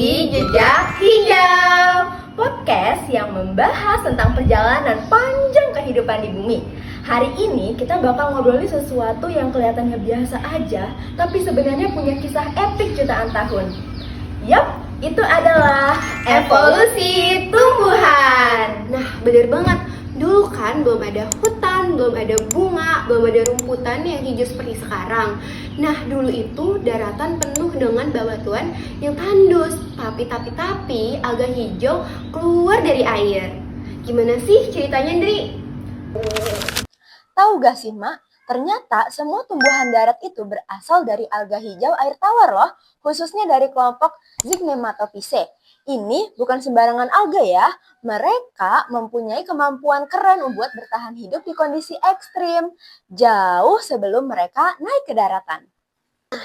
di Jejak Hijau, podcast yang membahas tentang perjalanan panjang kehidupan di bumi. Hari ini kita bakal ngobrolin sesuatu yang kelihatannya biasa aja, tapi sebenarnya punya kisah epik jutaan tahun. Yap, itu adalah evolusi tumbuhan. Nah, bener banget. Dulu kan belum ada hutan, belum ada bunga, belum ada rumputan yang hijau seperti sekarang. Nah, dulu itu daratan penuh dengan bebatuan yang tandus. Tapi alga hijau keluar dari air. Gimana sih ceritanya, Ndri? Tahu gak sih, Mak? Ternyata semua tumbuhan darat itu berasal dari alga hijau air tawar loh, khususnya dari kelompok Zygnematophyceae. Ini bukan sembarangan alga ya, mereka mempunyai kemampuan keren buat bertahan hidup di kondisi ekstrim, jauh sebelum mereka naik ke daratan.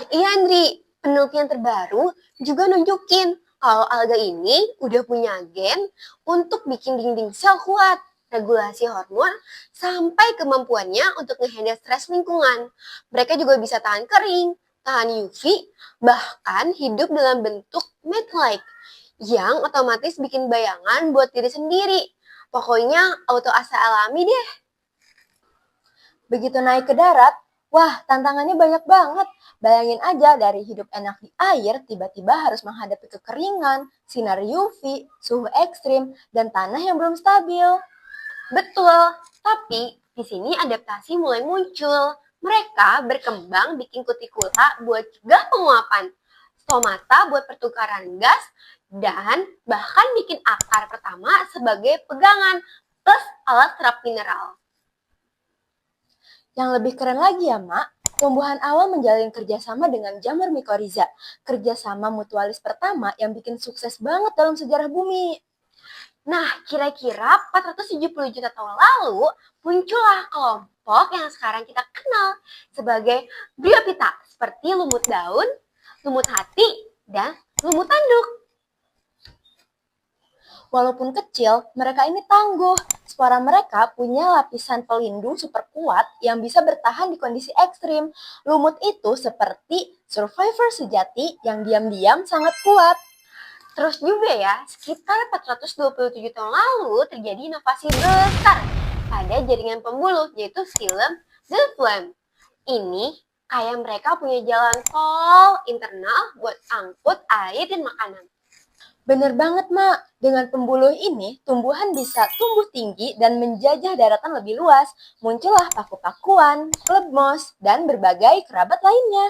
Iya, Ndri. Penelitian terbaru juga nunjukin kalau alga ini udah punya gen untuk bikin dinding sel kuat, regulasi hormon, sampai kemampuannya untuk ngehandle stres lingkungan. Mereka juga bisa tahan kering, tahan UV, bahkan hidup dalam bentuk mat-like yang otomatis bikin bayangan buat diri sendiri. Pokoknya auto asa alami deh. Begitu naik ke darat, wah tantangannya banyak banget. Bayangin aja dari hidup enak di air, tiba-tiba harus menghadapi kekeringan, sinar UV, suhu ekstrim, dan tanah yang belum stabil. Betul, tapi di sini adaptasi mulai muncul. Mereka berkembang bikin kutikula buat cegah penguapan, stomata buat pertukaran gas, dan bahkan bikin akar pertama sebagai pegangan, plus alat serap mineral. Yang lebih keren lagi ya, Mak, tumbuhan awal menjalin kerjasama dengan jamur mycorrhiza, kerjasama mutualis pertama yang bikin sukses banget dalam sejarah bumi. Nah, kira-kira 470 juta tahun lalu, muncullah kelompok yang sekarang kita kenal sebagai Bryophyta, seperti lumut daun, lumut hati, dan lumut tanduk. Walaupun kecil, mereka ini tangguh. Spora mereka punya lapisan pelindung super kuat yang bisa bertahan di kondisi ekstrim. Lumut itu seperti survivor sejati yang diam-diam sangat kuat. Terus juga ya, sekitar 427 tahun lalu terjadi inovasi besar pada jaringan pembuluh, yaitu film Zooplankton. Ini kayak mereka punya jalan tol internal buat angkut air dan makanan. Bener banget, Mak. Dengan pembuluh ini, tumbuhan bisa tumbuh tinggi dan menjajah daratan lebih luas. Muncullah paku-pakuan, klub moss, dan berbagai kerabat lainnya.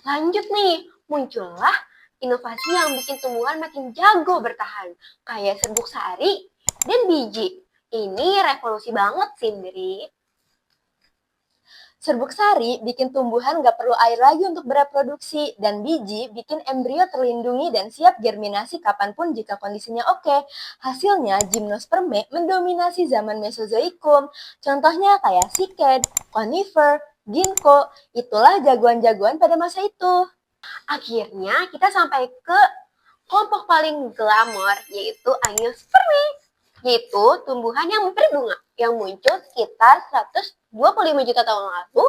Lanjut nih, muncullah inovasi yang bikin tumbuhan makin jago bertahan, kayak serbuk sari dan biji. Ini revolusi banget sih, Ndri. Serbuk sari bikin tumbuhan gak perlu air lagi untuk bereproduksi, dan biji bikin embrio terlindungi dan siap germinasi kapanpun jika kondisinya oke. Hasilnya, gymnospermae mendominasi zaman Mesozoikum. Contohnya kayak cycad, conifer, ginkgo, itulah jagoan-jagoan pada masa itu. Akhirnya kita sampai ke kelompok paling glamor, yaitu Angiospermae, yaitu tumbuhan yang berbunga yang muncul sekitar 125 juta tahun lalu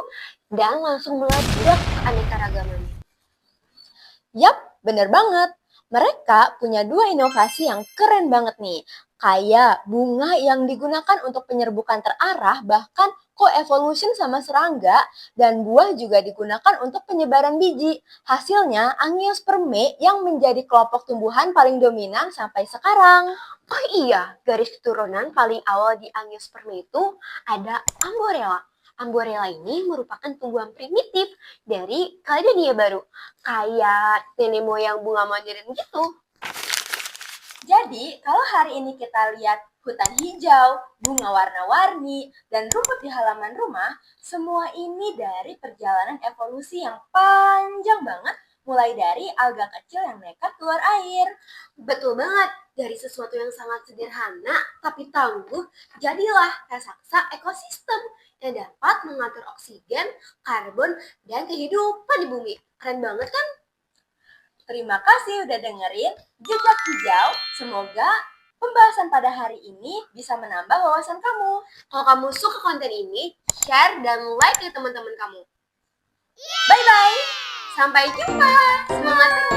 dan langsung meledak keanekaragamannya. Yap, bener banget. Mereka punya dua inovasi yang keren banget nih. Kayak bunga yang digunakan untuk penyerbukan terarah, bahkan co-evolution sama serangga, dan buah juga digunakan untuk penyebaran biji. Hasilnya, Angiospermae yang menjadi kelompok tumbuhan paling dominan sampai sekarang. Oh iya, garis keturunan paling awal di Angiospermae itu ada Amborella. Amborella ini merupakan tumbuhan primitif dari Caledonia Baru, kayak nenek moyang bunga modern gitu. Jadi, kalau hari ini kita lihat hutan hijau, bunga warna-warni, dan rumput di halaman rumah, semua ini dari perjalanan evolusi yang panjang banget, mulai dari alga kecil yang nekat keluar air. Betul banget, dari sesuatu yang sangat sederhana tapi tangguh, jadilah raksasa ekosistem yang dapat mengatur oksigen, karbon, dan kehidupan di bumi. Keren banget kan? Terima kasih udah dengerin Jejak Hijau. Semoga pembahasan pada hari ini bisa menambah wawasan kamu. Kalau kamu suka konten ini, share dan like ke teman-teman kamu. Bye-bye! Sampai jumpa. Semangat terus.